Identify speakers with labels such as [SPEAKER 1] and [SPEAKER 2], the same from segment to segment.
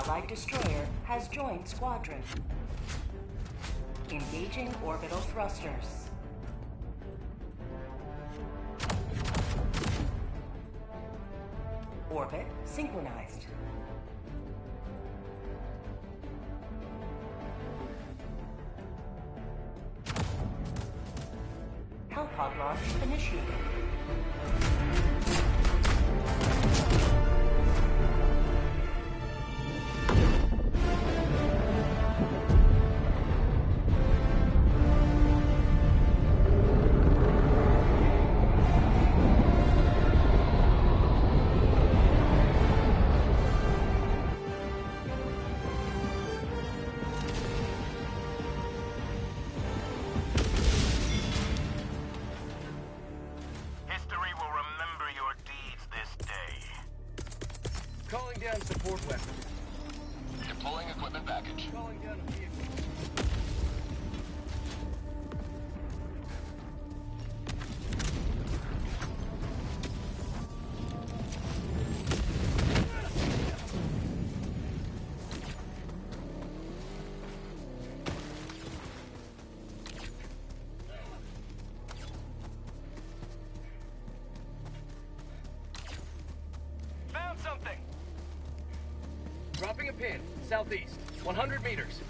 [SPEAKER 1] Allied destroyer has joined squadron. Engaging orbital thrusters. Orbit synchronized. Hellpod launch initiated.
[SPEAKER 2] Calling down support weapons.
[SPEAKER 3] Deploying equipment package.
[SPEAKER 2] Calling down a vehicle. Found something! Dropping a pin, southeast, 100 meters.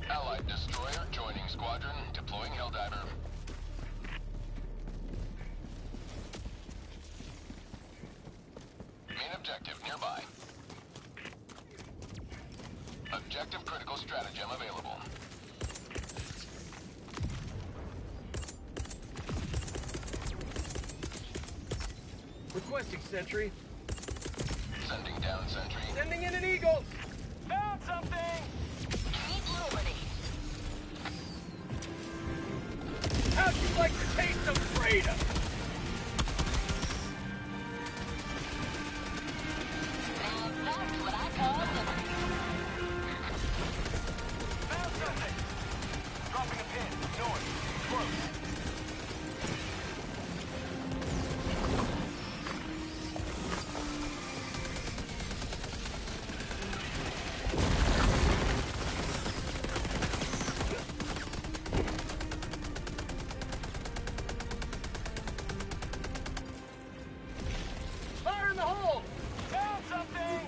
[SPEAKER 3] Allied destroyer joining squadron, deploying Helldiver. Main objective nearby. Objective critical stratagem available.
[SPEAKER 2] Requesting sentry.
[SPEAKER 3] Sending down sentry.
[SPEAKER 2] Sending in an eagle! Found something!
[SPEAKER 3] Keep moving.
[SPEAKER 2] How'd you like the taste of freedom?
[SPEAKER 3] Now that's what I call liberty.
[SPEAKER 2] Found something! Dropping a pin, north, close. Fire in the hole! Found something!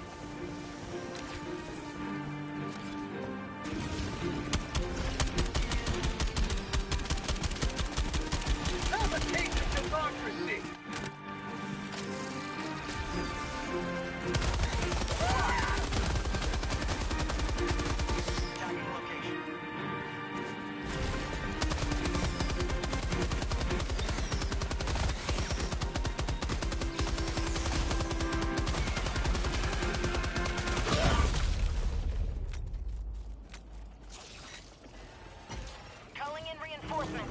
[SPEAKER 2] Have a taste of democracy! Tagging location.
[SPEAKER 4] Calling in reinforcements.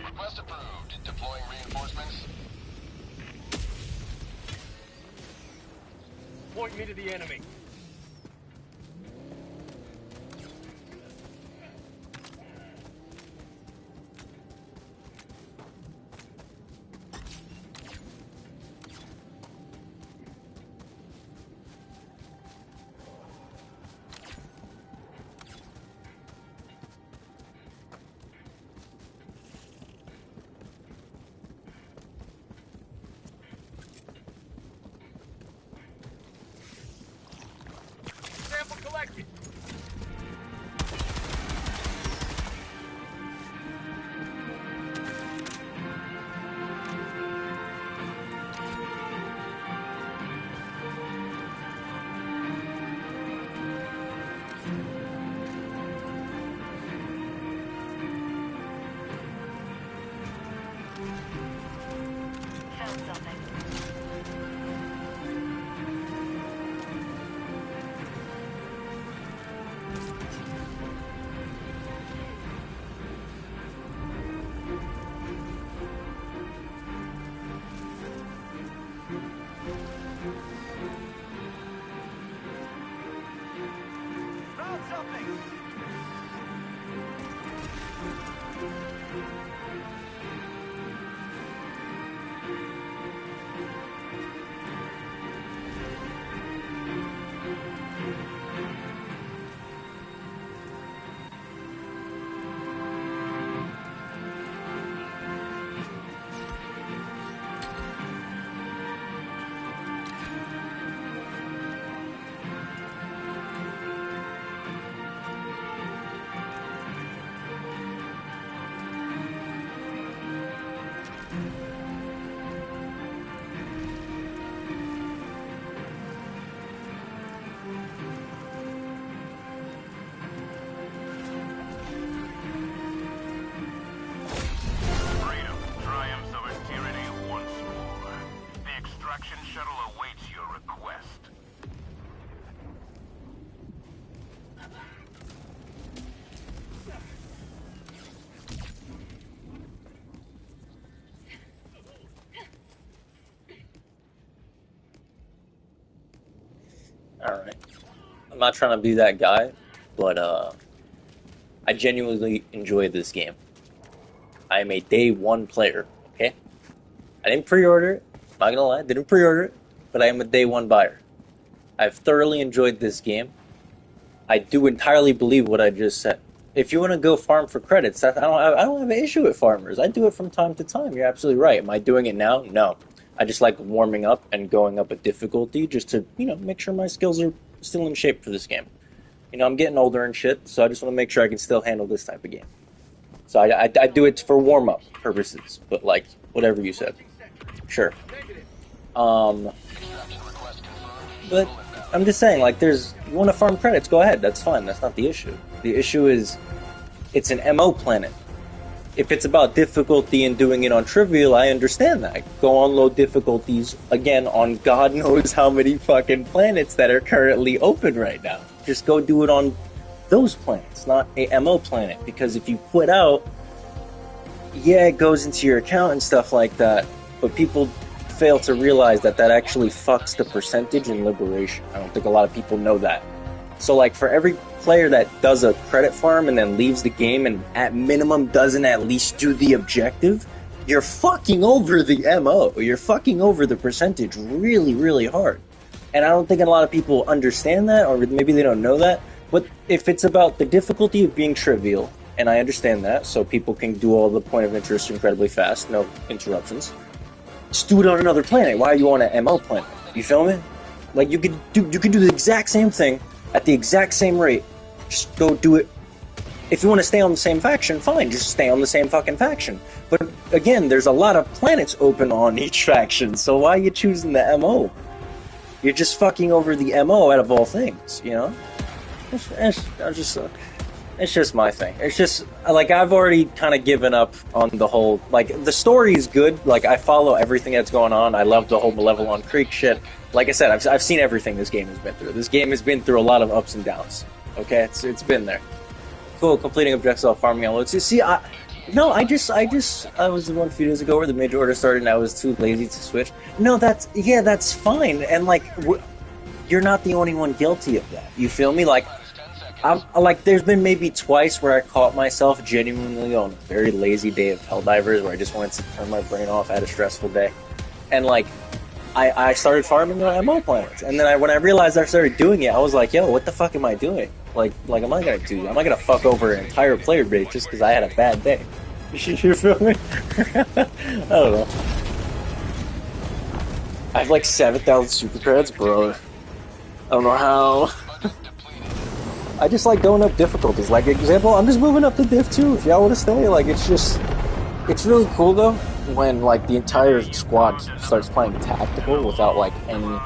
[SPEAKER 3] Request approved. Deploying reinforcements.
[SPEAKER 2] Point me to the enemy. Sample collected.
[SPEAKER 4] Found something.
[SPEAKER 2] Found something! extraction shuttle awaits your request.
[SPEAKER 5] Alright. I'm not trying to be that guy, but I genuinely enjoy this game. I am a day one player, okay? I didn't pre-order it, not gonna lie, didn't pre-order it, but I am a day one buyer. I've thoroughly enjoyed this game. I do entirely believe what I just said. If you want to go farm for credits, I don't have an issue with farmers. I do it from time to time. You're absolutely right. Am I doing it now? No. I just like warming up and going up a difficulty just to, make sure my skills are still in shape for this game. I'm getting older and shit, so I just want to make sure I can still handle this type of game. So I do it for warm-up purposes, but like, whatever you said. Sure. But I'm just saying, like, you want to farm credits, go ahead, that's fine, that's not the issue. The issue is, it's an MO planet. If it's about difficulty and doing it on trivial, I understand that. Go on low difficulties, again, on God knows how many fucking planets that are currently open right now. Just go do it on those planets, not a MO planet, because if you quit out, yeah, it goes into your account and stuff like that, but people fail to realize that actually fucks the percentage in Liberation. I don't think a lot of people know that. So, like, for every player that does a credit farm and then leaves the game and at minimum doesn't at least do the objective, you're fucking over the MO. You're fucking over the percentage really, really hard. And I don't think a lot of people understand that, or maybe they don't know that. But if it's about the difficulty of being trivial, and I understand that, so people can do all the point of interest incredibly fast, no interruptions, just do it on another planet. Why are you on an MO planet? You feel me? Like, you could do the exact same thing at the exact same rate. Just go do it. If you want to stay on the same faction, fine, just stay on the same fucking faction. But again, there's a lot of planets open on each faction, so why are you choosing the MO? You're just fucking over the MO out of all things, It's just my thing. It's just, like, I've already kind of given up on the whole, like, the story is good, like, I follow everything that's going on, I love the whole Malevelon Creek shit. Like I said, I've seen everything this game has been through. This game has been through a lot of ups and downs, okay? It's been there. Cool, completing objectives while farming unloads. See, I was the one a few days ago where the major order started and I was too lazy to switch. No, that's fine, and, like, you're not the only one guilty of that. You feel me? Like, there's been maybe twice where I caught myself genuinely on a very lazy day of Helldivers where I just wanted to turn my brain off, I had a stressful day. And, like, I started farming on MO planets. And then when I realized I started doing it, I was like, yo, what the fuck am I doing? Like, am I gonna do? Am I gonna fuck over an entire player base just because I had a bad day? You feel me? I don't know. I have like 7,000 super credits, bro. I don't know how. I just like going up difficulties. Like, example, I'm just moving up to Div 2 if y'all want to stay. Like, it's really cool though when, like, the entire squad starts playing tactical without, like, any.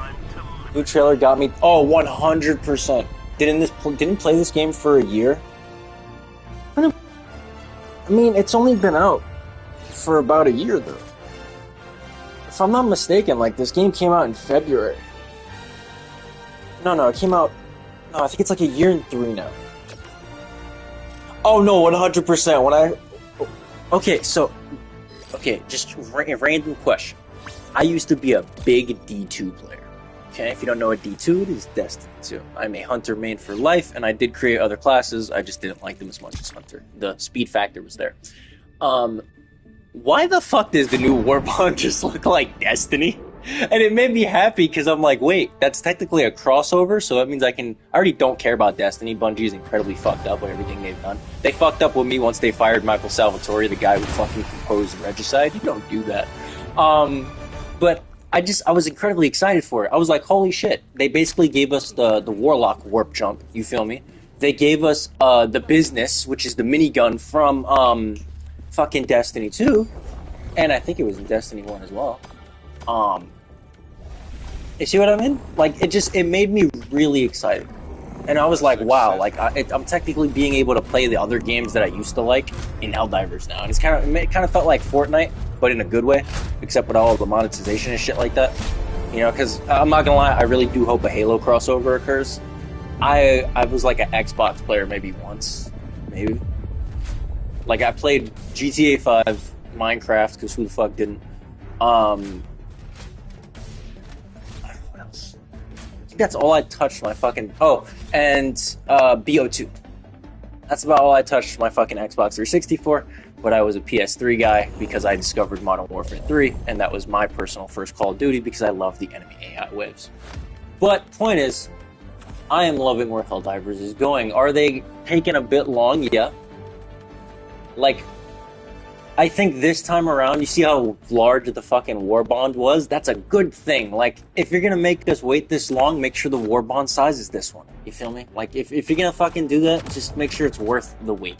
[SPEAKER 5] New trailer got me. Oh, 100%. Didn't play this game for a year. I mean, it's only been out for about a year though. If I'm not mistaken, like, this game came out in February. No, it came out. No, I think it's like a year and 3 now. Oh no, 100%. Okay, just a random question. I used to be a big D2 player. Okay, if you don't know what D2 is, Destiny 2. I'm a Hunter main for life, and I did create other classes. I just didn't like them as much as Hunter. The speed factor was there. Why the fuck does the new Warbond just look like Destiny? And it made me happy because I'm like, wait, that's technically a crossover, so that means I already don't care about Destiny. Bungie is incredibly fucked up with everything they've done. They fucked up with me once they fired Michael Salvatore, the guy who fucking composed Regicide. You don't do that. But I was incredibly excited for it. I was like, holy shit. They basically gave us the Warlock warp jump, you feel me? They gave us the business, which is the minigun from fucking Destiny 2. And I think it was in Destiny 1 as well. You see what I mean? Like, it made me really excited. And I was like, wow, like, I'm technically being able to play the other games that I used to like in Helldivers now. And it kind of felt like Fortnite, but in a good way, except with all the monetization and shit like that. You know, because I'm not gonna lie, I really do hope a Halo crossover occurs. I was like an Xbox player maybe once, maybe. Like I played GTA 5, Minecraft, because who the fuck didn't? What else? I think that's all I touched my fucking. Oh, and BO2. That's about all I touched my fucking Xbox 360 for. But I was a PS3 guy because I discovered Modern Warfare 3, and that was my personal first Call of Duty because I love the enemy AI waves. But point is, I am loving where Helldivers is going. Are they taking a bit long? Yeah. Like, I think this time around, you see how large the fucking Warbond was? That's a good thing. Like, if you're gonna make us wait this long, make sure the Warbond size is this one. You feel me? Like, if you're gonna fucking do that, just make sure it's worth the wait.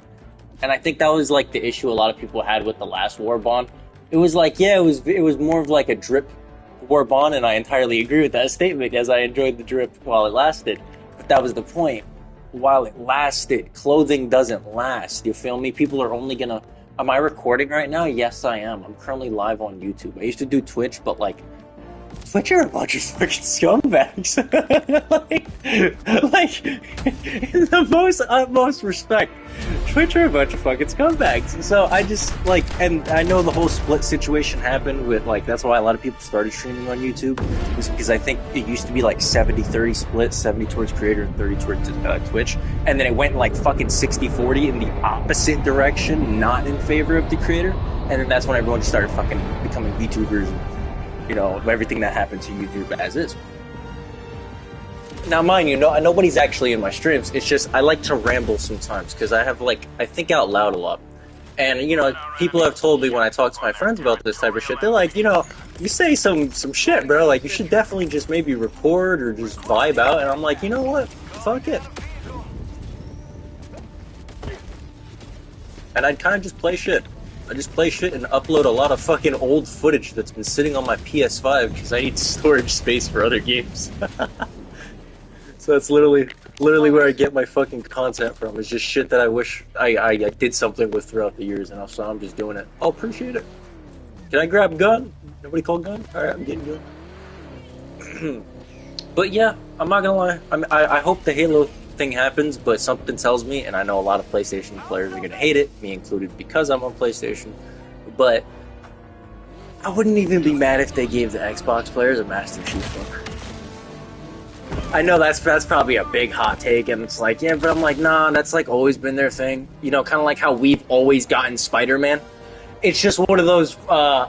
[SPEAKER 5] And I think that was like the issue a lot of people had with the last Warbond. It was like, yeah, it was more of like a drip Warbond, and I entirely agree with that statement, as I enjoyed the drip while it lasted. But that was the point. While it lasted, clothing doesn't last. You feel me? People are only gonna... Am I recording right now? Yes, I am. I'm currently live on YouTube. I used to do Twitch, but like... Twitch are a bunch of fucking scumbags. like, in the most utmost respect, Twitch are a bunch of fucking scumbags. So I just, like, and I know the whole split situation happened with, like, that's why a lot of people started streaming on YouTube, was because I think it used to be like 70-30 split, 70 towards creator and 30 towards Twitch, and then it went like fucking 60-40 in the opposite direction, not in favor of the creator, and then that's when everyone just started fucking becoming VTubers and, you know, everything that happened to YouTube as is. Now, mind you, nobody's actually in my streams. It's just I like to ramble sometimes because I have, like, I think out loud a lot. And, you know, people have told me when I talk to my friends about this type of shit, they're like, you know, you say some shit, bro. Like, you should definitely just maybe record or just vibe out. And I'm like, you know what? Fuck it. And I'd kind of just play shit. I just play shit and upload a lot of fucking old footage that's been sitting on my PS5 because I need storage space for other games. So that's literally where I get my fucking content from. It's just shit that I wish I did something with throughout the years, and so I'm just doing it. I'll appreciate it. Can I grab gun? Nobody call gun? Alright, I'm getting gun. But yeah, I'm not gonna lie. I hope the Halo thing happens, but something tells me, and I know a lot of PlayStation players are gonna hate it, me included, because I'm on PlayStation, but I wouldn't even be mad if they gave the Xbox players a Master Chief book. I know that's probably a big hot take, and it's like, yeah, but I'm like, nah, that's like always been their thing. You know, kind of like how we've always gotten Spider-Man. It's just one of those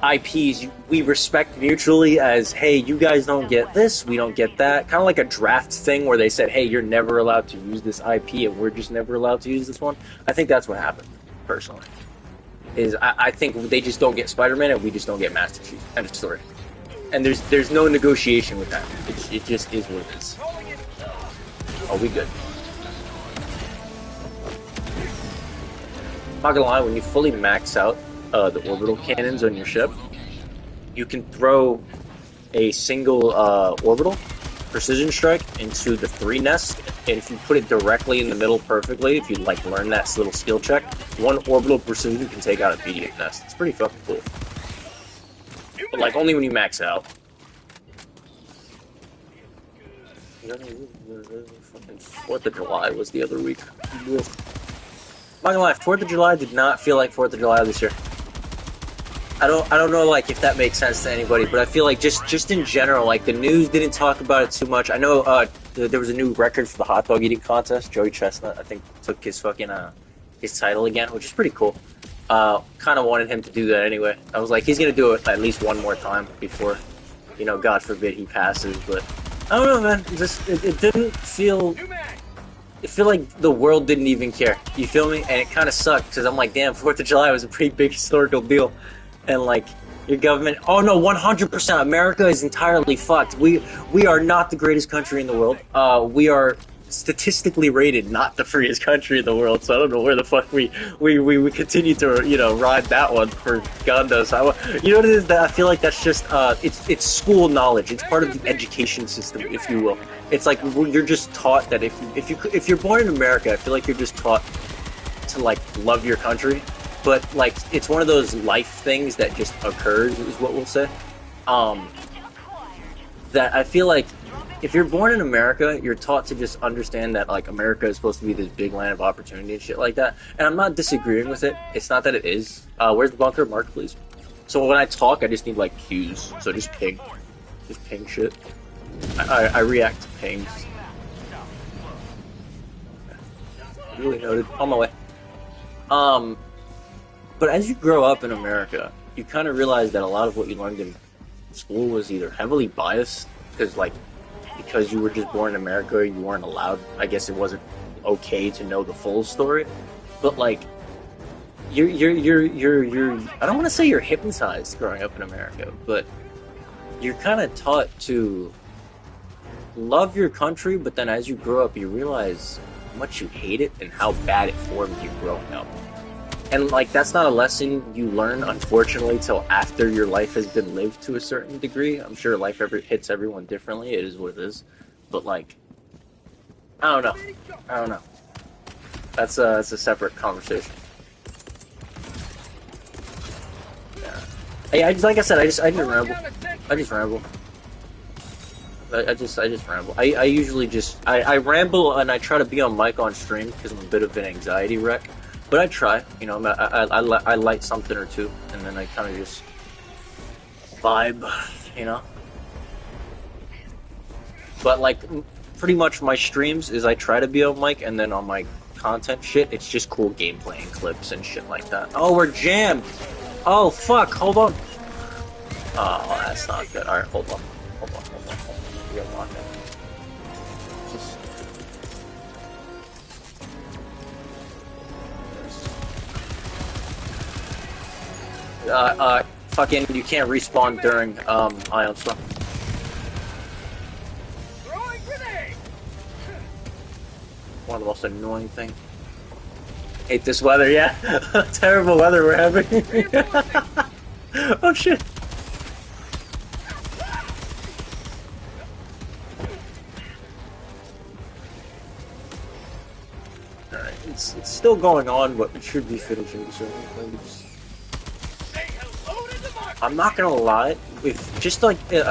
[SPEAKER 5] IPs we respect mutually as, hey, you guys don't get this, we don't get that. Kind of like a draft thing where they said, hey, you're never allowed to use this IP and we're just never allowed to use this one. I think that's what happened, personally. I think they just don't get Spider-Man and we just don't get Master Chief. End of story. And there's no negotiation with that. It just is what it is. Oh, we good. I'm not gonna lie, when you fully max out the orbital cannons on your ship, you can throw a single orbital precision strike into the 3 nest, and if you put it directly in the middle perfectly, if you like learn that little skill check, 1 orbital precision can take out a BDF nest. It's pretty fucking cool. But like only when you max out. 4th of July was the other week. I'm not gonna lie, 4th of July did not feel like 4th of July this year. I don't know like if that makes sense to anybody, but I feel like just in general, like the news didn't talk about it too much. I know there was a new record for the hot dog eating contest. Joey Chestnut, I think, took his fucking his title again, which is pretty cool. Kind of wanted him to do that anyway. I was like, he's gonna do it at least one more time before, you know, God forbid he passes. But I don't know, man. It didn't feel. It felt like the world didn't even care. You feel me? And it kind of sucked because I'm like, damn, 4th of July was a pretty big historical deal, and like your government. Oh no, 100%. America is entirely fucked. We are not the greatest country in the world. We are statistically rated not the freest country in the world, so I don't know where the fuck we continue to, you know, ride that one for Gondos. You know what it is? That I feel like that's just it's school knowledge. It's part of the education system, if you will. It's like you're just taught that if you're born in America, I feel like you're just taught to like love your country, but like it's one of those life things that just occurs, is what we'll say. that I feel like if you're born in America, you're taught to just understand that like America is supposed to be this big land of opportunity and shit like that. And I'm not disagreeing with it. It's not that it is. Where's the bunker? Mark, please. So when I talk, I just need like cues. So just ping shit. I react to pings. Really noted. On my way. But as you grow up in America, you kind of realize that a lot of what you learned in school was either heavily biased, because you were just born in America, you weren't allowed. I guess it wasn't okay to know the full story, but like you're. I don't want to say you're hypnotized growing up in America, but you're kind of taught to love your country. But then as you grow up, you realize how much you hate it and how bad it formed you growing up. And, like, that's not a lesson you learn, unfortunately, till after your life has been lived to a certain degree. I'm sure life hits everyone differently. It is what it is. But, like, I don't know. That's a separate conversation. Yeah. Like I said, I just ramble. I just ramble. I just ramble. I usually I ramble and I try to be on mic on stream because I'm a bit of an anxiety wreck. But I try, you know, I light something or two, and then I kind of just vibe, you know. But, like, pretty much my streams is I try to be on mic, and then on my content shit, it's just cool gameplay and clips and shit like that. Oh, we're jammed! Oh, fuck, hold on. Oh, that's not good. Alright, hold on. We got locked in. Fucking, you can't respawn during, ion storm.
[SPEAKER 2] Throwing grenade!
[SPEAKER 5] One of the most annoying things. Hate this weather, yeah. Terrible weather we're having. Oh shit. Alright, it's still going on, but it should be finishing soon. I'm not gonna lie, if just like you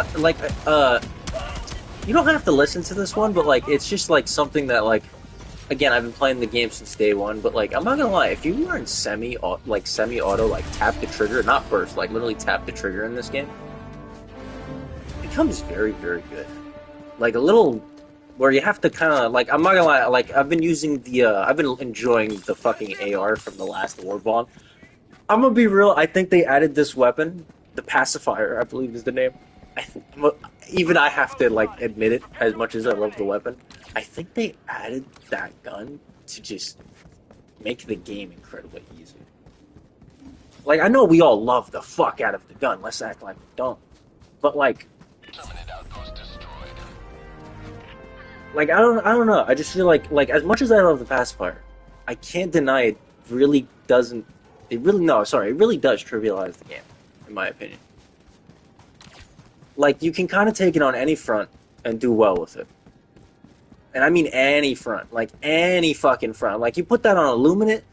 [SPEAKER 5] don't have to listen to this one, but like it's just like something that like, again, I've been playing the game since day one, but like I'm not gonna lie, if you learn semi-auto, like tap the trigger, not burst, like literally tap the trigger in this game, it becomes very, very good. Like a little where you have to kind of like, I'm not gonna lie, like I've been using the I've been enjoying the fucking AR from the last Warbond. I'm gonna be real, I think they added this weapon. The pacifier, I believe, is the name. Even I have to like admit it. As much as I love the weapon, I think they added that gun to just make the game incredibly easy. Like I know we all love the fuck out of the gun. Let's act like we don't. But like, like I don't know. I just feel like as much as I love the pacifier, I can't deny it really doesn't. It really does trivialize the game. In my opinion. Like, you can kind of take it on any front and do well with it. And I mean any front. Like, any fucking front. Like, you put that on Illuminate,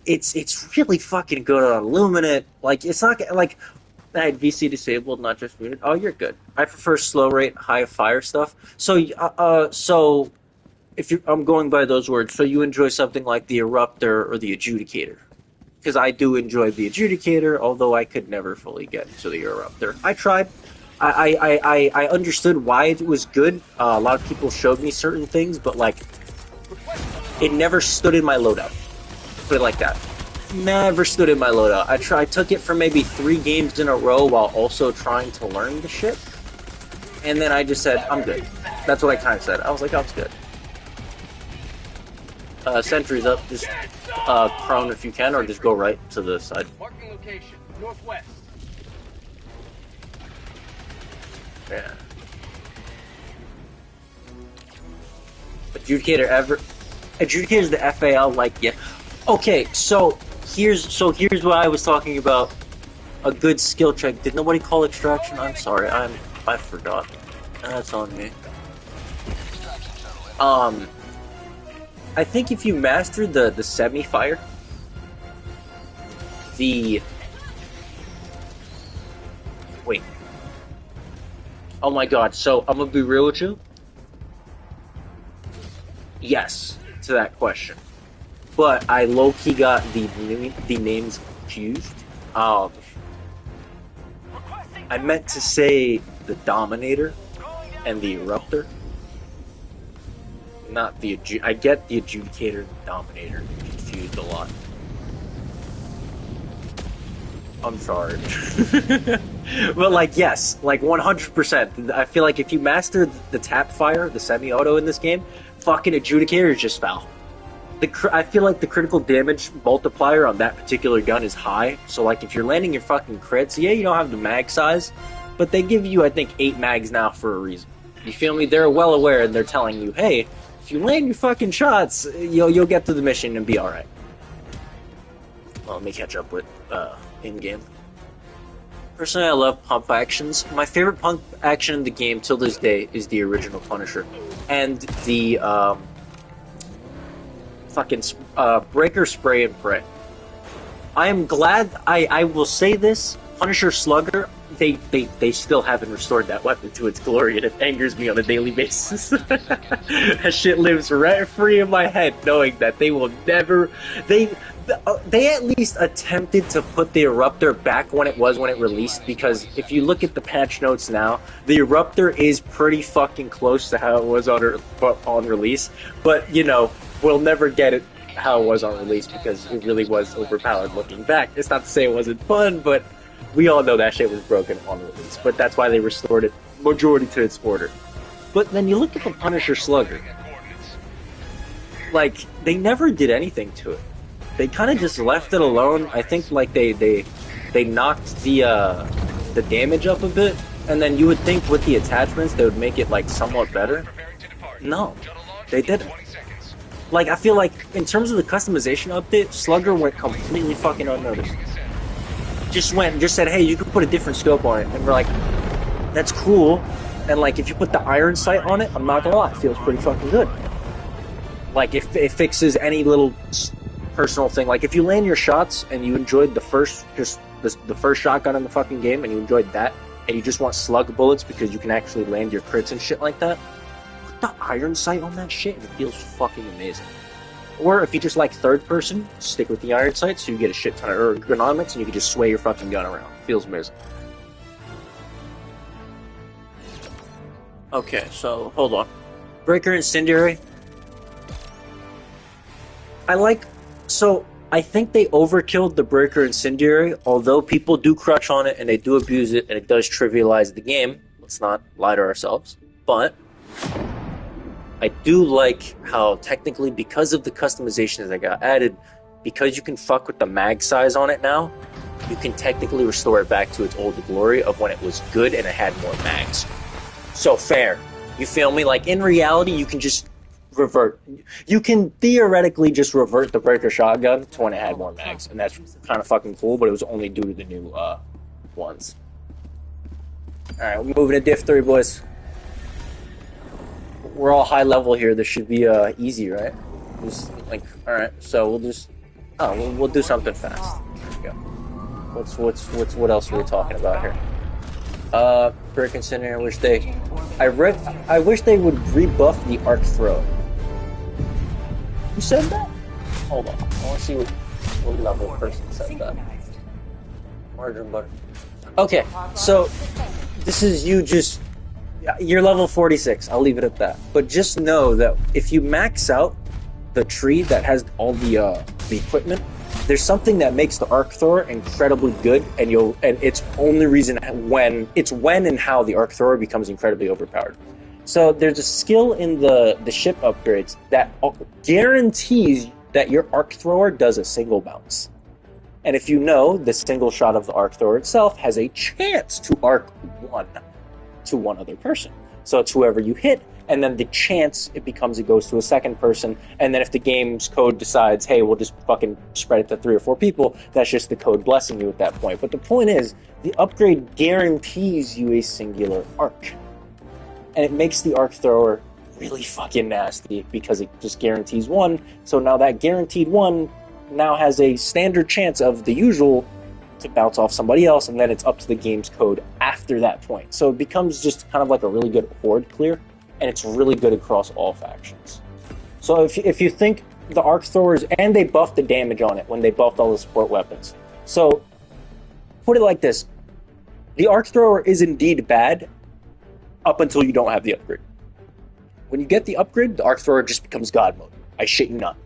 [SPEAKER 5] it's really fucking good on Illuminate. Like, it's not, like, I had VC disabled, not just muted. Oh, you're good. I prefer slow rate, high fire stuff. So, if I'm going by those words, so you enjoy something like the Eruptor or the Adjudicator. Because I do enjoy the Adjudicator, although I could never fully get into the Eruptor. I tried. I understood why it was good. A lot of people showed me certain things, but, like, it never stood in my loadout. Put it like that. Never stood in my loadout. I took it for maybe 3 games in a row while also trying to learn the shit. And then I just said, I'm good. That's what I kind of said. I was like, I was good. Sentry's up. Just prone if you can, or just go right to the side.
[SPEAKER 2] Marking location, northwest.
[SPEAKER 5] Yeah. Adjudicator's the FAL, like, yeah. Okay, so here's what I was talking about. A good skill check. Did nobody call extraction? I'm sorry, I forgot. That's on me. I think if you master the semi-fire, wait. Oh my god, so I'm gonna be real with you. Yes, to that question. But I low-key got the names confused. I meant to say the Dominator and the Eruptor. Not the I get the Adjudicator and the Dominator confused a lot. I'm sorry. But like, yes, like 100%. I feel like if you master the tap fire, the semi-auto in this game, fucking Adjudicator is just foul. I feel like the critical damage multiplier on that particular gun is high. So like if you're landing your fucking crits, yeah, you don't have the mag size, but they give you, I think, 8 mags now for a reason. You feel me? They're well aware and they're telling you, hey, if you land your fucking shots, you'll get to the mission and be alright. Well, let me catch up with in-game. Personally, I love pump actions. My favorite pump action in the game till this day is the original Punisher. And the fucking Breaker Spray and Pray. I am glad, I will say this, Punisher Slugger, they still haven't restored that weapon to its glory, and it angers me on a daily basis. That shit lives rent free in my head, knowing that they will never, they at least attempted to put the Eruptor back when it released, because if you look at the patch notes now, the Eruptor is pretty fucking close to how it was on release, but you know, we'll never get it how it was on release because it really was overpowered looking back. It's not to say it wasn't fun, but we all know that shit was broken on release, but that's why they restored it majority to its order. But then you look at the Punisher Slugger, like, they never did anything to it. They kind of just left it alone. I think like they knocked the damage up a bit, and then you would think with the attachments they would make it like somewhat better. No, they didn't. Like, I feel like in terms of the customization update, Slugger went completely fucking unnoticed. Just said, hey, you can put a different scope on it, and we're like, that's cool. And like, if you put the iron sight on it, I'm not gonna lie, it feels pretty fucking good. Like, if it fixes any little personal thing, like if you land your shots and you enjoyed the first shotgun in the fucking game and you enjoyed that, and you just want slug bullets because you can actually land your crits and shit like that, put the iron sight on that shit and it feels fucking amazing. Or if you just like third person, stick with the iron sight so you get a shit ton of ergonomics and you can just sway your fucking gun around. It feels amazing. Okay, so hold on. Breaker Incendiary. I think they overkilled the Breaker Incendiary, although people do crutch on it and they do abuse it and it does trivialize the game. Let's not lie to ourselves. But I do like how technically, because of the customizations that got added, because you can fuck with the mag size on it now, you can technically restore it back to its old glory of when it was good and it had more mags. So fair. You feel me? Like, in reality, you can just revert. You can theoretically just revert the Breaker shotgun to when it had more mags, and that's kind of fucking cool, but it was only due to the new ones. Alright, we're moving to Div 3, boys. We're all high level here. This should be easy, right? Just like, alright, so we'll just we'll do something fast. There we go. What else are we talking about here? Brick and Cinder, I wish they would rebuff the arc throw. Who said that? Hold on. I want to see what level person said that. Margarine butter. Okay, so this is you just... You're level 46, I'll leave it at that. But just know that if you max out the tree that has all the equipment, there's something that makes the arc thrower incredibly good, and it's only reason when and how the arc thrower becomes incredibly overpowered. So there's a skill in the ship upgrades that guarantees that your arc thrower does a single bounce. And if you know, the single shot of the arc thrower itself has a chance to arc one to one other person. So it's whoever you hit, and then the chance it goes to a second person, and then if the game's code decides, hey, we'll just fucking spread it to 3 or 4 people, that's just the code blessing you at that point. But the point is, the upgrade guarantees you a singular arc. And it makes the arc thrower really fucking nasty, because it just guarantees one, so now that guaranteed one now has a standard chance of the usual to bounce off somebody else, and then it's up to the game's code after that point. So it becomes just kind of like a really good horde clear, and it's really good across all factions. So if you think the arc throwers, and they buffed the damage on it when they buffed all the support weapons. So put it like this: the arc thrower is indeed bad up until you don't have the upgrade. When you get the upgrade, the arc thrower just becomes god mode. I shit you not.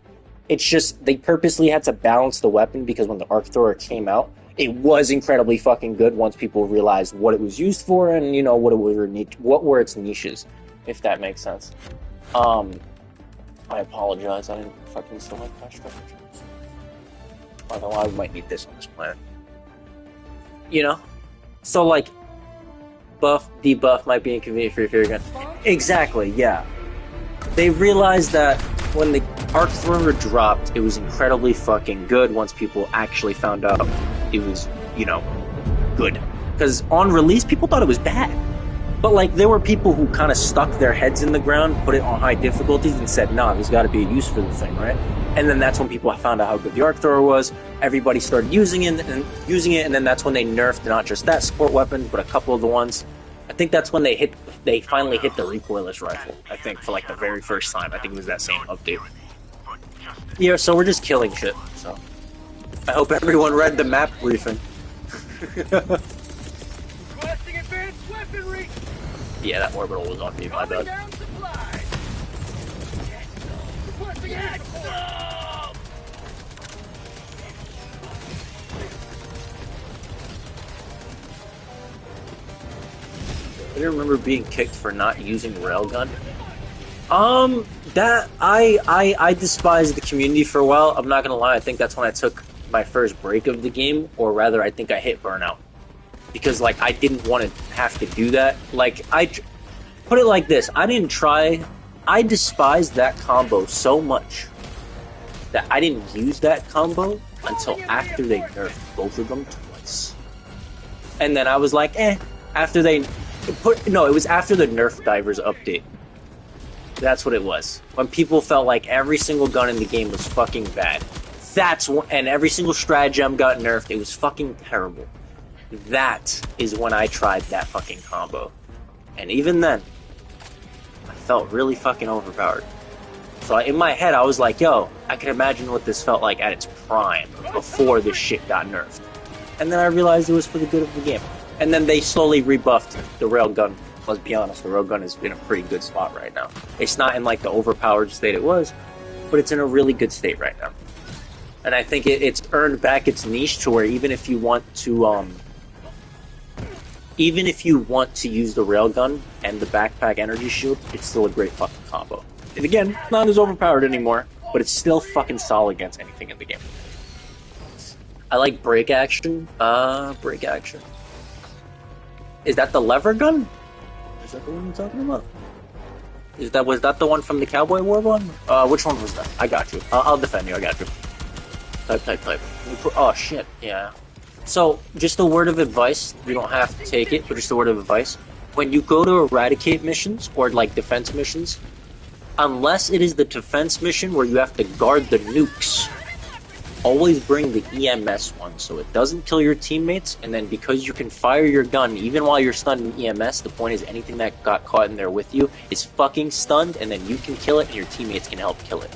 [SPEAKER 5] It's just they purposely had to balance the weapon because when the arc thrower came out, it was incredibly fucking good once people realized what it was used for and, you know, what were its niches, if that makes sense. I apologize. I didn't fucking select my strategies. Although I might need this on this planet. You know? So, like, buff, debuff might be inconvenient for your favorite gun. Exactly, yeah. They realized that when the arc thrower dropped, it was incredibly fucking good once people actually found out it was, you know, good. Because on release, people thought it was bad. But, like, there were people who kind of stuck their heads in the ground, put it on high difficulties, and said, nah, there's got to be a use for the thing, right? And then that's when people found out how good the arc thrower was. Everybody started using it, and then that's when they nerfed not just that support weapon, but a couple of the ones. I think that's when they finally hit the recoilless rifle, I think, for like the very first time. I think it was that same update. Yeah, so we're just killing shit, so. I hope everyone read the map briefing.
[SPEAKER 2] Requesting advanced weaponry.
[SPEAKER 5] Yeah, that orbital was on me, my bad.
[SPEAKER 2] Down supplies. Requesting exfil.
[SPEAKER 5] I remember being kicked for not using railgun. That I despised the community for a while. I'm not gonna lie. I think that's when I took my first break of the game, or rather, I think I hit burnout because like I didn't want to have to do that. Like I put it like this: I didn't try. I despised that combo so much that I didn't use that combo until after they nerfed both of them twice, and then I was like, eh. After they it was after the Nerf Divers update. That's what it was. When people felt like every single gun in the game was fucking bad. And every single stratagem got nerfed. It was fucking terrible. That is when I tried that fucking combo. And even then, I felt really fucking overpowered. So in my head, I was like, yo, I can imagine what this felt like at its prime before this shit got nerfed. And then I realized it was for the good of the game. And then they slowly rebuffed the railgun. Let's be honest, the railgun is in a pretty good spot right now. It's not in like the overpowered state it was, but it's in a really good state right now. And I think it's earned back its niche to where even if you want to use the railgun and the backpack energy shield, it's still a great fucking combo. And again, not as overpowered anymore, but it's still fucking solid against anything in the game. I like break action. Break action. Is that the lever gun? Is that the one you're talking about? Was that the one from the Cowboy Warbond? Which one was that? I got you. I'll defend you, I got you. Type. Oh shit, yeah. So, just a word of advice, you don't have to take it, but just a word of advice. When you go to eradicate missions, or like defense missions, unless it is the defense mission where you have to guard the nukes, always bring the EMS one so it doesn't kill your teammates, and then because you can fire your gun even while you're stunned in EMS, the point is anything that got caught in there with you is fucking stunned, and then you can kill it and your teammates can help kill it.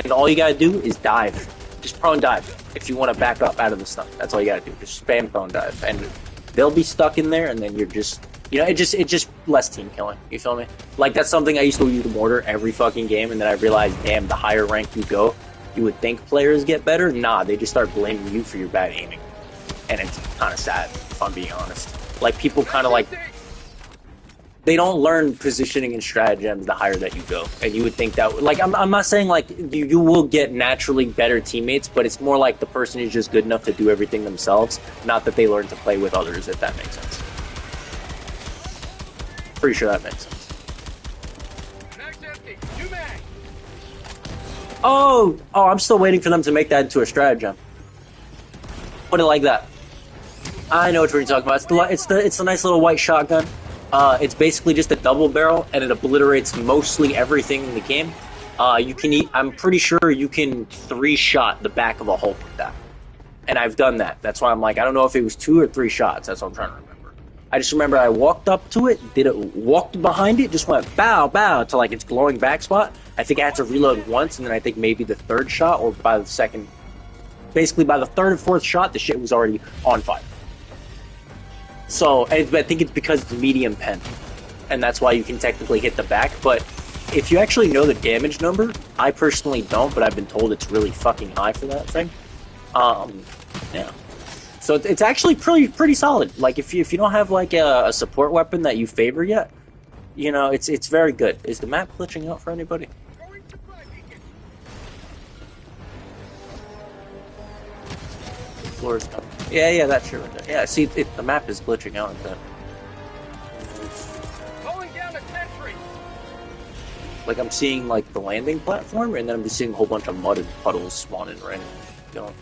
[SPEAKER 5] All you gotta do is dive. Just prone dive if you want to back up out of the stun. That's all you gotta do. Just spam prone dive, and they'll be stuck in there, and then you're just, it's just less team killing. You feel me? Like that's something I used to use the mortar every fucking game, and then I realized, damn, the higher rank you go, you would think players get better. Nah, they just start blaming you for your bad aiming, and it's kind of sad if I'm being honest. Like people kind of like. They don't learn positioning and stratagems the higher that you go. And you would think that, like, I'm not saying, like, you will get naturally better teammates, but it's more like the person is just good enough to do everything themselves, not that they learn to play with others, if that makes sense. Pretty sure that makes sense. Oh, I'm still waiting for them to make that into a stratagem. Put it like that. I know what you're talking about. It's the nice little white shotgun. It's basically just a double barrel, and it obliterates mostly everything in the game. I'm pretty sure you can 3-shot the back of a Hulk with that. And I've done that. That's why I'm like, I don't know if it was 2 or 3 shots. That's what I'm trying to remember. I just remember I walked up to it, walked behind it, just went bow, bow to like its glowing back spot. I think I had to reload once, and then I think maybe the 3rd shot, or by the 2nd, basically by the 3rd or 4th shot, the shit was already on fire. So, I think it's because it's medium pen, and that's why you can technically hit the back, but if you actually know the damage number, I personally don't, but I've been told it's really fucking high for that thing. Yeah. So it's actually pretty solid. Like, if you don't have, like, a support weapon that you favor yet, you know, it's very good. Is the map glitching out for anybody? Floor's up. Yeah, that's true. Yeah, see, the map is glitching out at that.
[SPEAKER 2] Calling down a sentry.
[SPEAKER 5] Like, I'm seeing, like, the landing platform, and then I'm just seeing a whole bunch of mud and puddles spawning right going.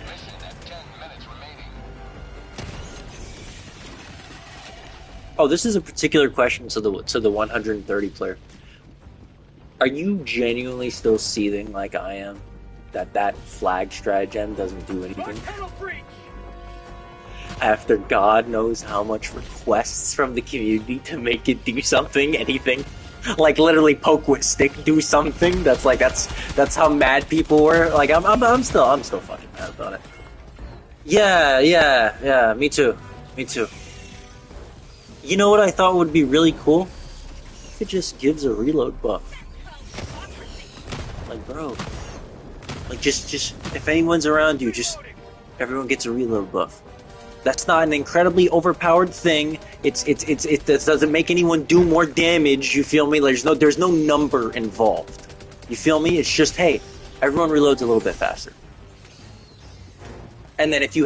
[SPEAKER 3] Mission at 10 minutes remaining.
[SPEAKER 5] Oh, this is a particular question to the 130 player. Are you genuinely still seething like I am? That flag stratagem doesn't do anything? After God knows how much requests from the community to make it do something, anything. Like literally poke with stick, do something. That's how mad people were. Like I'm still fucking mad about it. Yeah, me too. You know what I thought would be really cool? If it just gives a reload buff. Like, bro. Like, just if anyone's around you, just everyone gets a reload buff. That's not an incredibly overpowered thing. It doesn't make anyone do more damage. You feel me? There's no number involved. You feel me? It's just, hey, everyone reloads a little bit faster. And then if you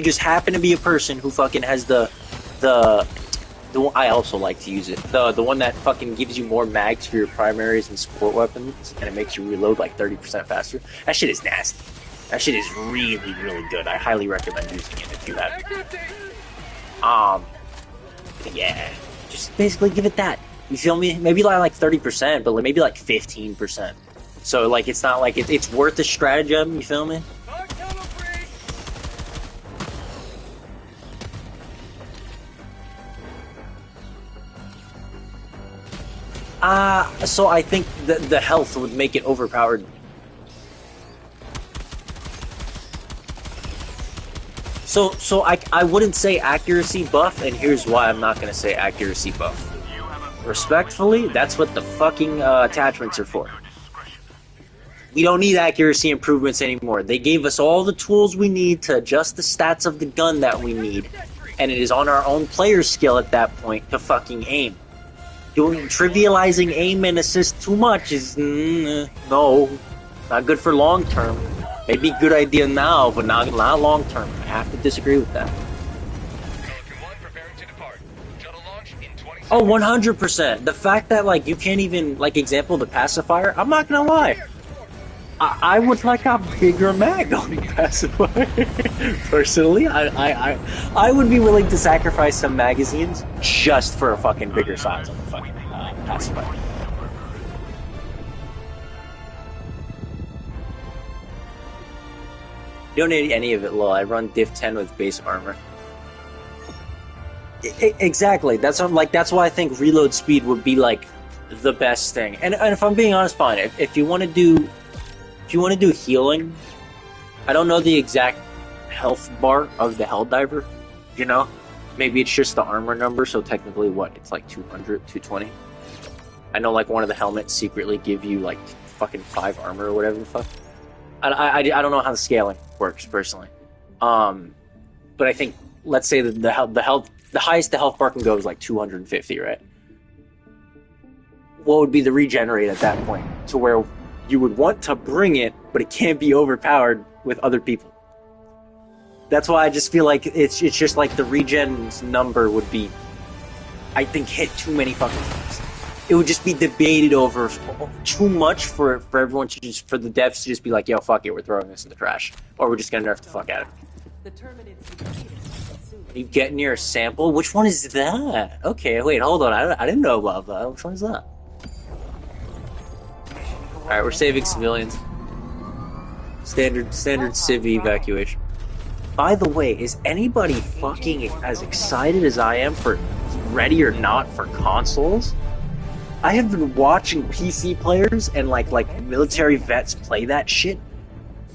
[SPEAKER 5] just happen to be a person who fucking has the one, I also like to use it. The one that fucking gives you more mags for your primaries and support weapons, and it makes you reload like 30% faster. That shit is nasty. That shit is really, really good. I highly recommend using it if you have it. Yeah. Just basically give it that. You feel me? Maybe like 30%, but maybe like 15%. So like it's not like it's worth the stratagem, you feel me? So I think the health would make it overpowered. So I wouldn't say accuracy buff, and here's why I'm not gonna say accuracy buff. Respectfully, that's what the fucking attachments are for. We don't need accuracy improvements anymore. They gave us all the tools we need to adjust the stats of the gun that we need, and it is on our own player skill at that point to fucking aim. Trivializing aim and assist too much is no, not good for long term. Maybe a good idea now, but not long term. I have to disagree with that. Oh, 100%. The fact that like you can't even like example the pacifier. I'm not gonna lie. I would like a bigger mag on the pacifier. Personally, I would be willing to sacrifice some magazines just for a fucking bigger size on the fucking pacifier. You don't need any of it low. I run diff 10 with base armor. Exactly. That's why I think reload speed would be like the best thing. And if I'm being honest, fine. If you want to do healing, I don't know the exact health bar of the Helldiver, you know? Maybe it's just the armor number, so technically what? It's like 200, 220? I know like one of the helmets secretly give you like fucking 5 armor or whatever the fuck. I don't know how the scaling works personally. But I think, let's say that the highest the health bar can go is like 250, right? What would be the regenerate at that point? To where you would want to bring it, but it can't be overpowered with other people. That's why I just feel like it's just like the regen's number would be, I think, hit too many fucking times. It would just be debated over too much for everyone to just, for the devs to just be like, yo, fuck it, we're throwing this in the trash. Or we're just gonna nerf the fuck out of it.
[SPEAKER 1] The Terminids defeated Consumers.
[SPEAKER 5] You get near a sample? Which one is that? Okay, wait, hold on. I didn't know about that. Which one is that? Alright, we're saving civilians. Standard civ evacuation. By the way, is anybody fucking as excited as I am for Ready or Not for consoles? I have been watching PC players and like military vets play that shit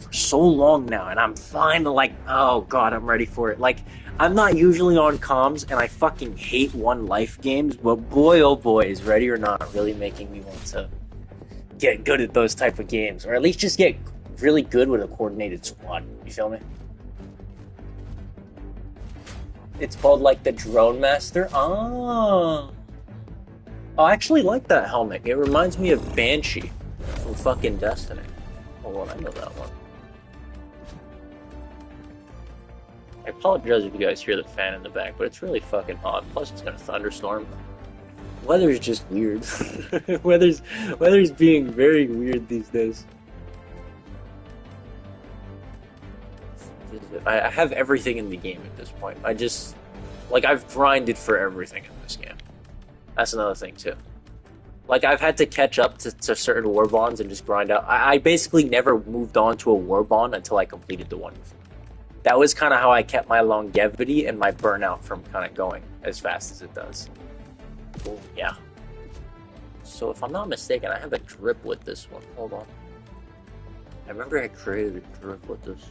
[SPEAKER 5] for so long now, and I'm finally like, oh god, I'm ready for it. Like, I'm not usually on comms, and I fucking hate One Life games, but boy oh boy, is Ready or Not really making me want to get good at those type of games, or at least just get really good with a coordinated squad. You feel me? It's called like the Drone Master. Oh, I actually like that helmet. It reminds me of Banshee from fucking Destiny. Hold on, I know that one. I apologize if you guys hear the fan in the back, but it's really fucking hot. Plus, it's gonna thunderstorm. Weather's just weird. weather's being very weird these days. I have everything in the game at this point. I've grinded for everything in this game. That's another thing too. Like, I've had to catch up to certain Warbonds and just grind out. I basically never moved on to a Warbond until I completed the one. That was kind of how I kept my longevity and my burnout from kind of going as fast as it does. Cool. Yeah. So if I'm not mistaken, I have a drip with this one. Hold on. I remember I created a drip with this.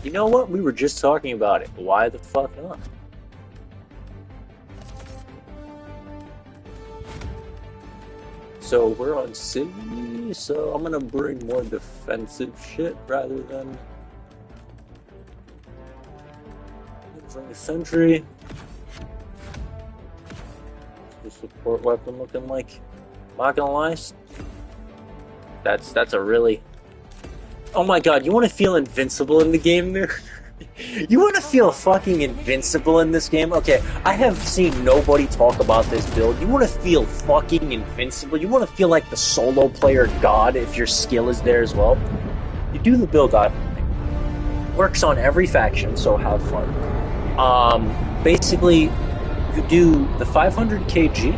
[SPEAKER 5] You know what? We were just talking about it. Why the fuck not? So we're on city, so I'm gonna bring more defensive shit rather than bring a sentry. What's the support weapon looking like? Not gonna lie, that's a really. Oh my god, you want to feel invincible in the game there? You want to feel fucking invincible in this game? Okay, I have seen nobody talk about this build. You want to feel fucking invincible? You want to feel like the solo player god if your skill is there as well? You do the build on. Works on every faction, so have fun. Basically, you do the 500 kg,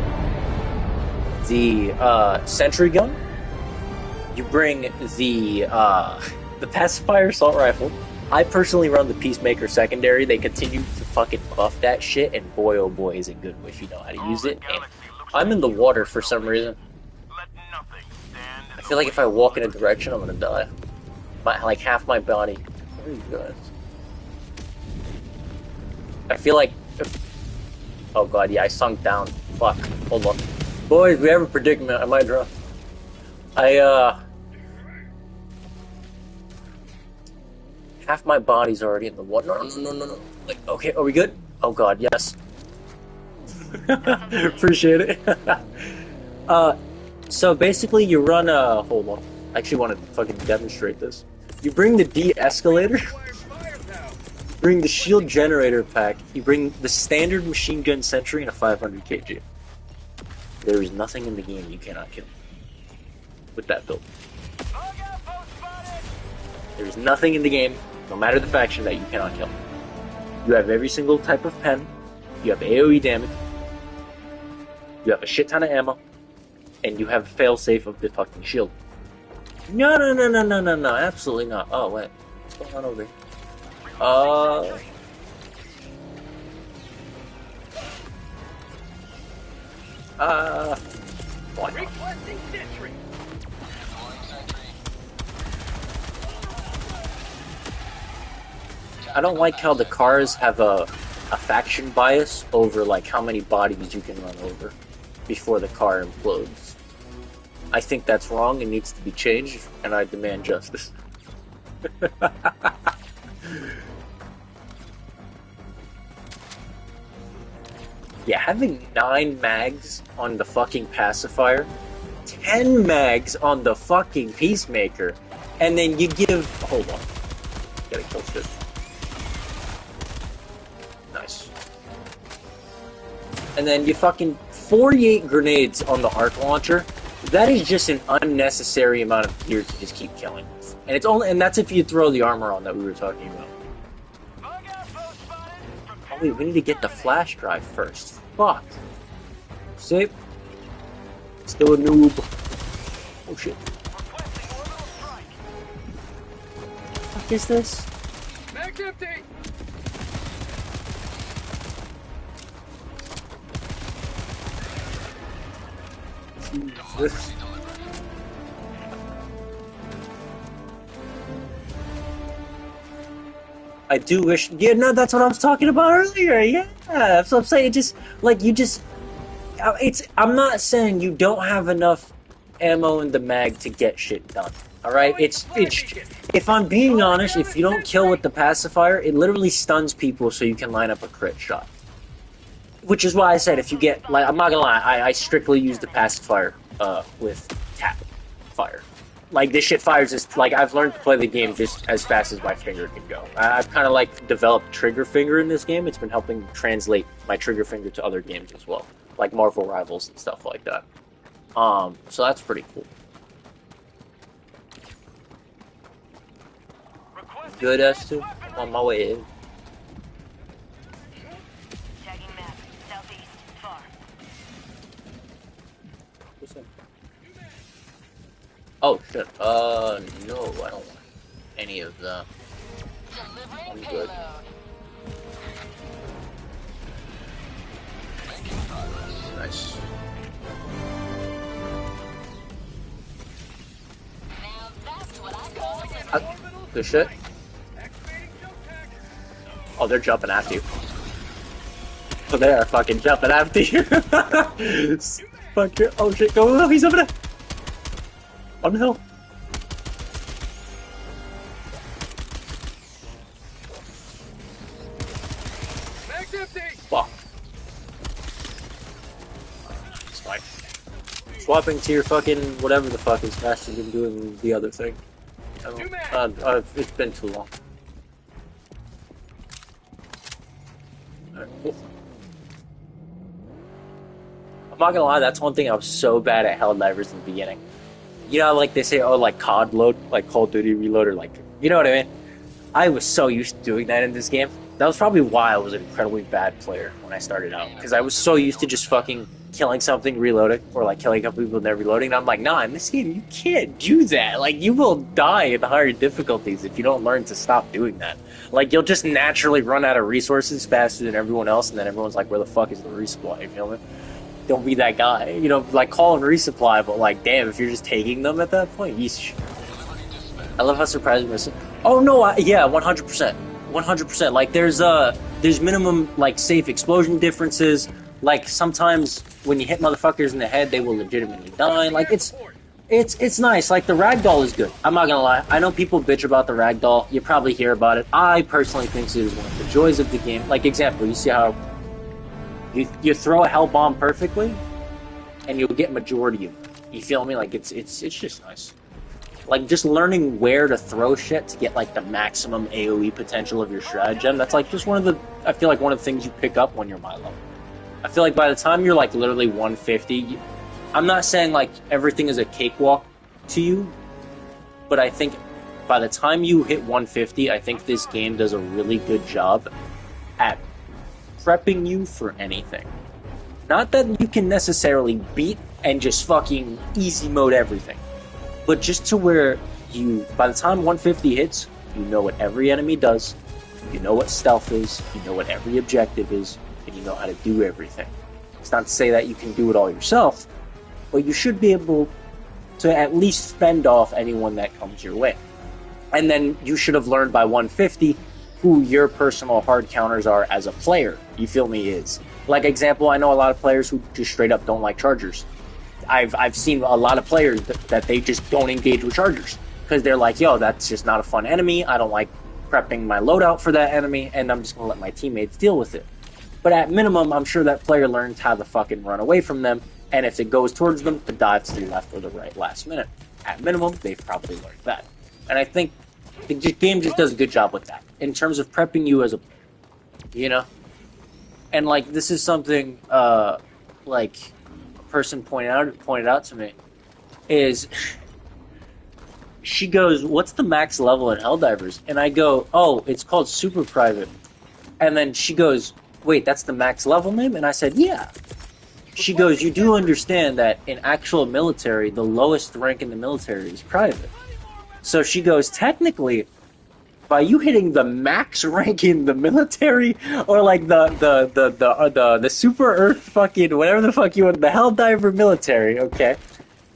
[SPEAKER 5] the sentry gun. You bring the pacifier assault rifle. I personally run the Peacemaker secondary. They continue to fucking buff that shit, and boy oh boy is it good if you know how to use it. And I'm in the water for some reason. I feel like if I walk in a direction, I'm gonna die. Like half my body. Where are you guys? I feel like. Oh god, yeah, I sunk down. Fuck. Hold on, boys. We have a predicament. I might drown. Half my body's already in the water. No. Like, okay, are we good? Oh god, yes. Appreciate it. So basically you run hold on. I actually want to fucking demonstrate this. You bring the de-escalator, bring the shield generator pack, you bring the standard machine gun sentry and a 500 kg. There is nothing in the game you cannot kill with that build. There is nothing in the game, no matter the faction, that you cannot kill. You have every single type of pen, you have AoE damage, you have a shit ton of ammo, and you have a failsafe of the fucking shield. No, absolutely not. Oh, wait. What's going on over here? What?
[SPEAKER 2] Requesting sentry.
[SPEAKER 5] I don't like how the cars have a faction bias over like how many bodies you can run over before the car implodes. I think that's wrong and needs to be changed, and I demand justice. Yeah, having 9 mags on the fucking pacifier, 10 mags on the fucking Peacemaker, and then you give... Hold on. Gotta kill shit. and then you fucking 48 grenades on the arc launcher. That is just an unnecessary amount of gear to just keep killing. And it's only, and that's if you throw the armor on that we were talking about. Oh wait, we need to get the flash drive first. Fuck. See? Still a noob. Oh shit. What is this?
[SPEAKER 2] Mag's empty.
[SPEAKER 5] Jesus. I do wish. Yeah, no, that's what I was talking about earlier. Yeah, that's what I'm saying. It just like you just. It's. I'm not saying you don't have enough ammo in the mag to get shit done. All right. It's. If I'm being honest, if you don't kill with the pacifier, it literally stuns people, so you can line up a crit shot. Which is why I said if you get like, I'm not gonna lie, I strictly use the pacifier with tap fire. Like, this shit fires just, like, I've learned to play the game just as fast as my finger can go. I've kind of, like, developed trigger finger in this game. It's been helping translate my trigger finger to other games as well. Like Marvel Rivals and stuff like that. So that's pretty cool. Good S2. I'm on my way in.
[SPEAKER 4] Tagging map. Southeast. Far.
[SPEAKER 5] What's that? Oh shit, no, I don't want any of them. I'm good. Nice. Good shit. Oh, they're jumping after you. Oh, they are fucking jumping after you. Fuck it. Oh shit, go, he's over there. On the hill. Fuck. It's fine. Swapping to your fucking whatever the fuck is faster than doing the other thing. It's been too long. Alright, cool. I'm not gonna lie, that's one thing I was so bad at Helldivers in the beginning. You know, like they say, oh, like COD load, like Call of Duty Reload, or like, you know what I mean? I was so used to doing that in this game. That was probably why I was an incredibly bad player when I started out. Because I was so used to just fucking killing something, reloading, or like killing a couple people and then reloading. And I'm like, nah, in this game, you can't do that. Like, you will die in higher difficulties if you don't learn to stop doing that. Like, you'll just naturally run out of resources faster than everyone else, and then everyone's like, where the fuck is the resupply? You feel me? Don't be that guy. You know, like, call and resupply, but like, damn, if you're just taking them at that point, yeesh. I love how surprising this is. Oh, no, yeah, 100%. 100%. Like, there's minimum, like, safe explosion differences. Like, sometimes when you hit motherfuckers in the head, they will legitimately die. Like, it's nice. Like, the ragdoll is good. I'm not gonna lie. I know people bitch about the ragdoll. You probably hear about it. I personally think it is one of the joys of the game. Like, example, you see how you throw a hell bomb perfectly, and you'll get majority of it. You feel me? Like, it's just nice. Like, just learning where to throw shit to get, like, the maximum AoE potential of your stratagem, that's, like, just one of the, I feel like one of the things you pick up when you're my level. I feel like by the time you're, like, literally 150, I'm not saying, like, everything is a cakewalk to you, but I think by the time you hit 150, I think this game does a really good job at prepping you for anything. Not that you can necessarily beat and just fucking easy mode everything, but just to where you, by the time 150 hits, you know what every enemy does, you know what stealth is, you know what every objective is, and you know how to do everything. It's not to say that you can do it all yourself, but you should be able to at least fend off anyone that comes your way. And then you should have learned by 150 who your personal hard counters are as a player. You feel me? Is like, example, I know a lot of players who just straight up don't like chargers. I've seen a lot of players that they just don't engage with chargers because they're like, yo, that's just not a fun enemy. I don't like prepping my loadout for that enemy, and I'm just gonna let my teammates deal with it. But at minimum, I'm sure that player learns how to fucking run away from them, and if it goes towards them, to dive to the left or the right last minute. At minimum, they've probably learned that. And I think the game just does a good job with that. In terms of prepping you as a, you know? And like this is something like a person pointed out to me is she goes, "What's the max level in Helldivers?" And I go, "Oh, it's called Super Private." And then she goes, "Wait, that's the max level name?" And I said, "Yeah." She goes, "You do understand that in actual military, the lowest rank in the military is private." So she goes, "Technically, by you hitting the max rank in the military, or like the super Earth fucking whatever the fuck you want, the Helldiver military, okay?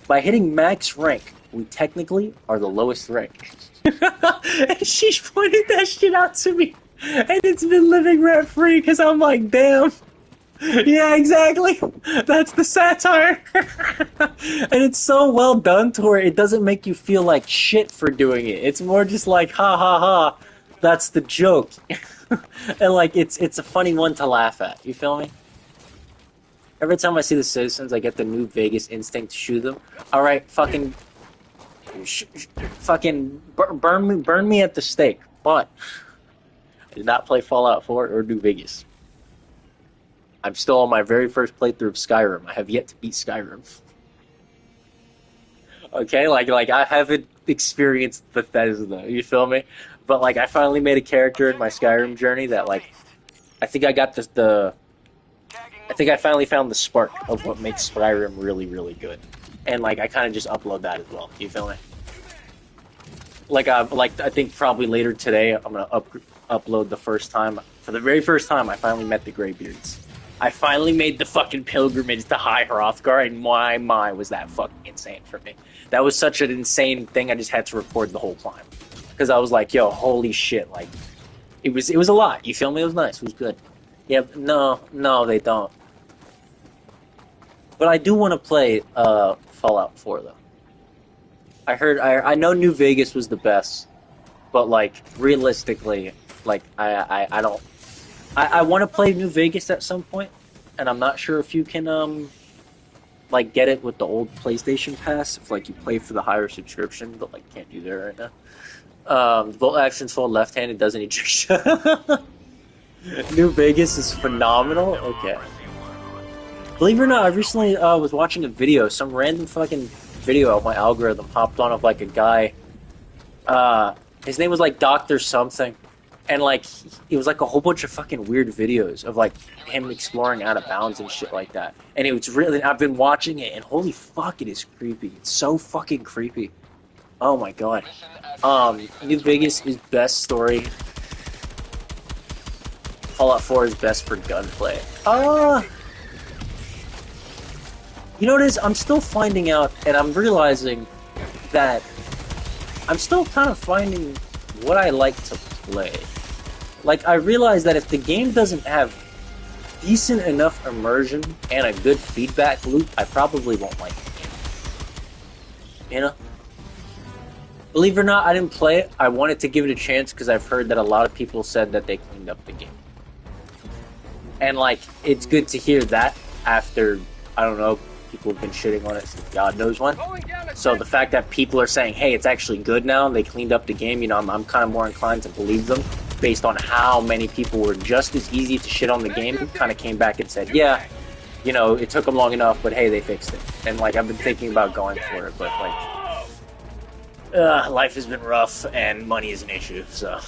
[SPEAKER 5] By hitting max rank, we technically are the lowest rank." And she pointed that shit out to me, and it's been living rent free because I'm like, damn. Yeah, exactly. That's the satire. And it's so well done to where it doesn't make you feel like shit for doing it. It's more just like, ha ha ha, that's the joke. And like, it's a funny one to laugh at. You feel me? Every time I see the citizens, I get the New Vegas instinct to shoot them. Alright, fucking burn me at the stake. But I did not play Fallout 4 or New Vegas. I'm still on my very first playthrough of Skyrim. I have yet to beat Skyrim. Okay, like I haven't experienced Bethesda, you feel me? But like I finally made a character in my Skyrim journey that like I think I got I think I finally found the spark of what makes Skyrim really, really good. And like I kind of just upload that as well. You feel me? Like I think probably later today I'm gonna upload the first time. For the very first time, I finally met the Greybeards. I finally made the fucking pilgrimage to High Hrothgar, and my, was that fucking insane for me. That was such an insane thing, I just had to record the whole climb. Because I was like, yo, holy shit, like, it was a lot, you feel me? It was nice, it was good. Yeah, no, they don't. But I do want to play Fallout 4, though. I know New Vegas was the best, but, like, realistically, like, I don't... I want to play New Vegas at some point, and I'm not sure if you can, like, get it with the old PlayStation Pass, if, like, you play for the higher subscription, but, like, can't do that right now. Bolt action's full left-handed, doesn't eject. New Vegas is phenomenal? Okay. Believe it or not, I recently was watching a video, some random fucking video of my algorithm hopped on of, like, a guy, his name was, like, Dr. Something. And, like, it was, like, a whole bunch of fucking weird videos of, like, him exploring out of bounds and shit like that. And it was really... I've been watching it, and holy fuck, it is creepy. It's so fucking creepy. Oh, my God. New Vegas is best story. Fallout 4 is best for gunplay. You know what it is? I'm still finding out, and I'm realizing that I'm still kind of finding what I like to play. Like, I realize that if the game doesn't have decent enough immersion and a good feedback loop, I probably won't like the game. You know? Believe it or not, I didn't play it. I wanted to give it a chance because I've heard that a lot of people said that they cleaned up the game. And, like, it's good to hear that after, I don't know, people have been shitting on it since God knows when. So the fact that people are saying, hey, it's actually good now, they cleaned up the game, you know, I'm kind of more inclined to believe them based on how many people were just as easy to shit on the game, kind of came back and said, yeah, you know, it took them long enough, but hey, they fixed it. And, like, I've been thinking about going for it, but, like, life has been rough and money is an issue, so.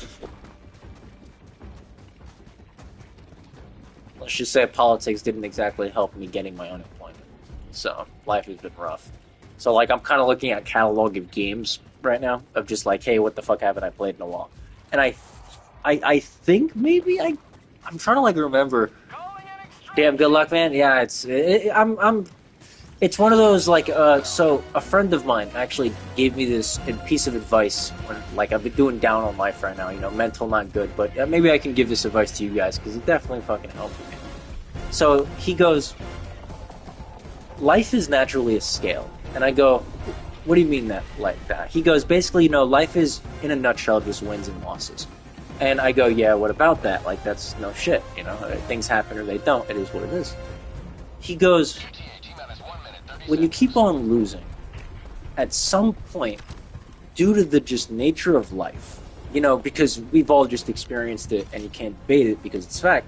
[SPEAKER 5] Let's just say politics didn't exactly help me getting my unemployment. So, life has been rough. So, like, I'm kind of looking at catalog of games right now, of just like, hey, what the fuck haven't I played in a while? And I think maybe I'm trying to, like, remember. Damn, good luck, man. Yeah, it's one of those, like, so a friend of mine actually gave me this piece of advice when, like, I've been doing down on life right now, you know, mental not good, but maybe I can give this advice to you guys, because it definitely fucking helped me. So, he goes, life is naturally a scale. And I go, what do you mean that, like that? He goes, basically, you know, life is, in a nutshell, just wins and losses. And I go, yeah, what about that? Like, that's no shit, you know? Things happen or they don't. It is what it is. He goes, when you keep on losing, at some point, due to the just nature of life, you know, because we've all just experienced it and you can't debate it because it's fact,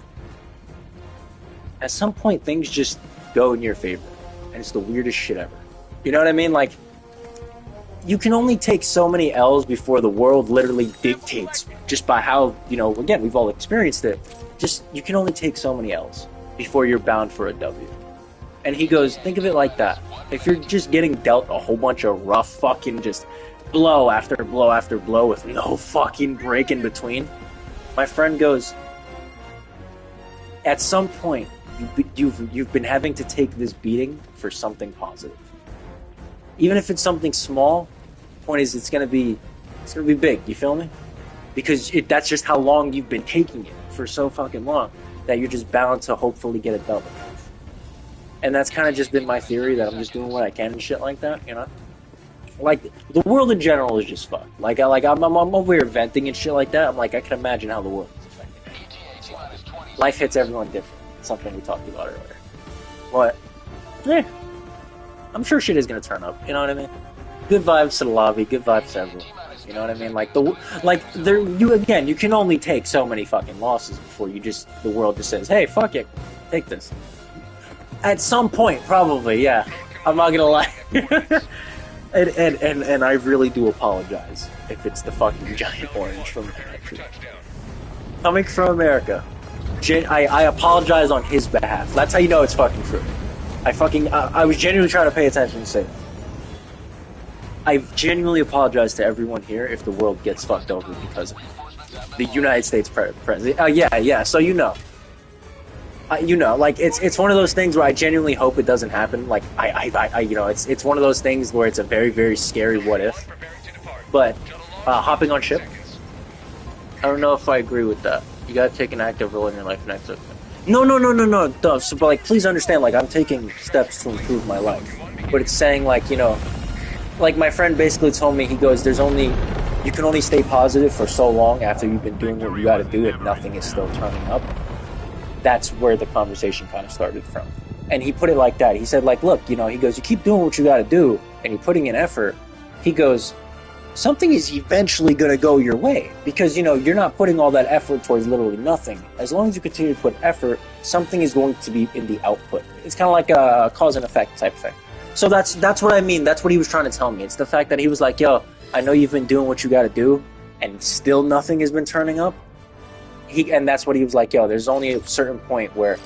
[SPEAKER 5] at some point things just go in your favor, and it's the weirdest shit ever. You know what I mean? Like, you can only take so many L's before the world literally dictates, just by how, you know, again, we've all experienced it. Just, you can only take so many L's before you're bound for a W. And he goes, think of it like that. If you're just getting dealt a whole bunch of rough fucking just blow after blow after blow with no fucking break in between, my friend goes, at some point, you've been having to take this beating for something positive. Even if it's something small, the point is it's gonna be big. You feel me? Because that's just how long you've been taking it for so fucking long that you're just bound to hopefully get a double. And that's kind of just been my theory, that I'm just doing what I can and shit like that, you know? Like, the world in general is just fucked. I'm over here venting and shit like that. I'm like, I can imagine how the world is affected. Life hits everyone different. It's something we talked about earlier. But, yeah, I'm sure shit is gonna turn up, you know what I mean? Good vibes to the lobby, good vibes to everyone. You know what I mean? You can only take so many fucking losses before the world just says, hey, fuck it, take this. At some point, probably, yeah. I'm not gonna lie. and I really do apologize if it's the fucking giant orange from the country. Coming from America, I apologize on his behalf. That's how you know it's fucking true. I was genuinely trying to pay attention and say, I genuinely apologize to everyone here if the world gets fucked over because of the United States president. Yeah, so you know. Like, it's one of those things where I genuinely hope it doesn't happen. Like, it's one of those things where it's a very, very scary what if. But, hopping on ship, I don't know if I agree with that. You gotta take an active role in your life next. No. So, but, like, please understand, like, I'm taking steps to improve my life. But it's saying, like, you know, like, my friend basically told me, he goes, you can only stay positive for so long after you've been doing what you gotta do if nothing is still turning up. That's where the conversation kind of started from. And he put it like that. He said, like, look, you know, he goes, you keep doing what you gotta do, and you're putting in effort. He goes, something is eventually gonna go your way. Because, you know, you're not putting all that effort towards literally nothing. As long as you continue to put effort, something is going to be in the output. It's kind of like a cause and effect type thing. So that's what I mean. That's what he was trying to tell me. It's the fact that he was like, yo, I know you've been doing what you gotta do, and still nothing has been turning up. And that's what he was like, yo, there's only a certain point where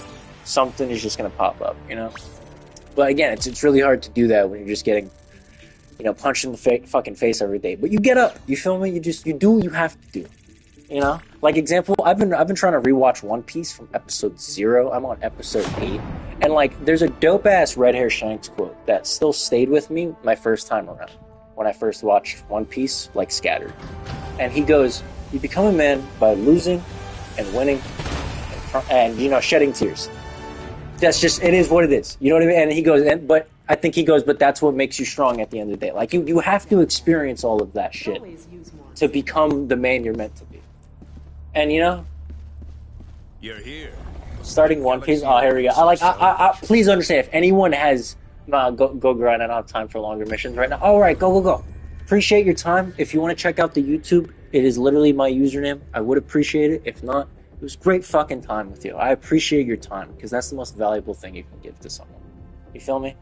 [SPEAKER 5] something is just going to pop up, you know? But again, it's really hard to do that when you're just getting, you know, punched in the fucking face every day. But you get up, you feel me? You do what you have to do, you know? Like, example, I've been trying to rewatch One Piece from episode 0. I'm on episode 8. And, like, there's a dope-ass Red Hair Shanks quote that still stayed with me my first time around. When I first watched One Piece, like, Scattered. And he goes, you become a man by losing and winning, and you know, shedding tears. That's just, it is what it is. You know what I mean? And he goes, but that's what makes you strong at the end of the day. Like, you have to experience all of that shit to become the man you're meant to be. And you know,
[SPEAKER 2] You're here.
[SPEAKER 5] Starting One Piece. Oh, here we go. I please understand, if anyone has go grind. I don't have time for longer missions right now. All right, go. Appreciate your time. If you want to check out the YouTube, it is literally my username. I would appreciate it. If not, it was great fucking time with you. I appreciate your time, because that's the most valuable thing you can give to someone. You feel me?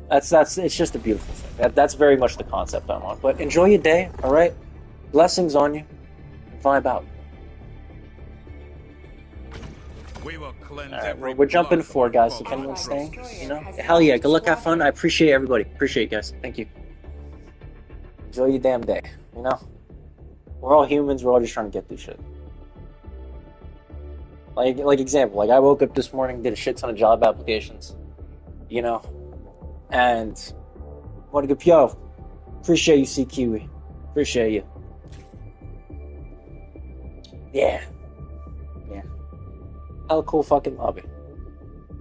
[SPEAKER 5] It's just a beautiful thing. That's very much the concept I'm on. But enjoy your day, all right? Blessings on you. Vibe out.
[SPEAKER 2] We will cleanse
[SPEAKER 5] Alright, we're jumping to 4, guys. If anyone's staying, you know, hell yeah. Good luck, have fun. I appreciate everybody. Appreciate you guys. Thank you. Enjoy your damn day, you know? We're all humans, we're all just trying to get through shit. Like example, like I woke up this morning, did a shit ton of job applications, you know? And want to go, yo, appreciate you, C Kiwi. Appreciate you. Yeah. Hella cool fucking lobby.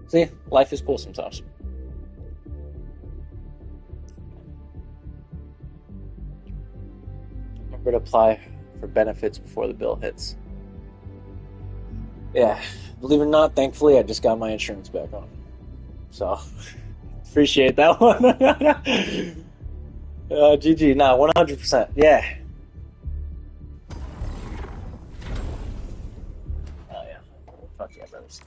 [SPEAKER 5] See, life is cool sometimes. Remember to apply for benefits before the bill hits. Yeah, believe it or not, thankfully I just got my insurance back on. So, appreciate that one. GG, nah, 100%, yeah. Oh yeah, fuck yeah, brothers.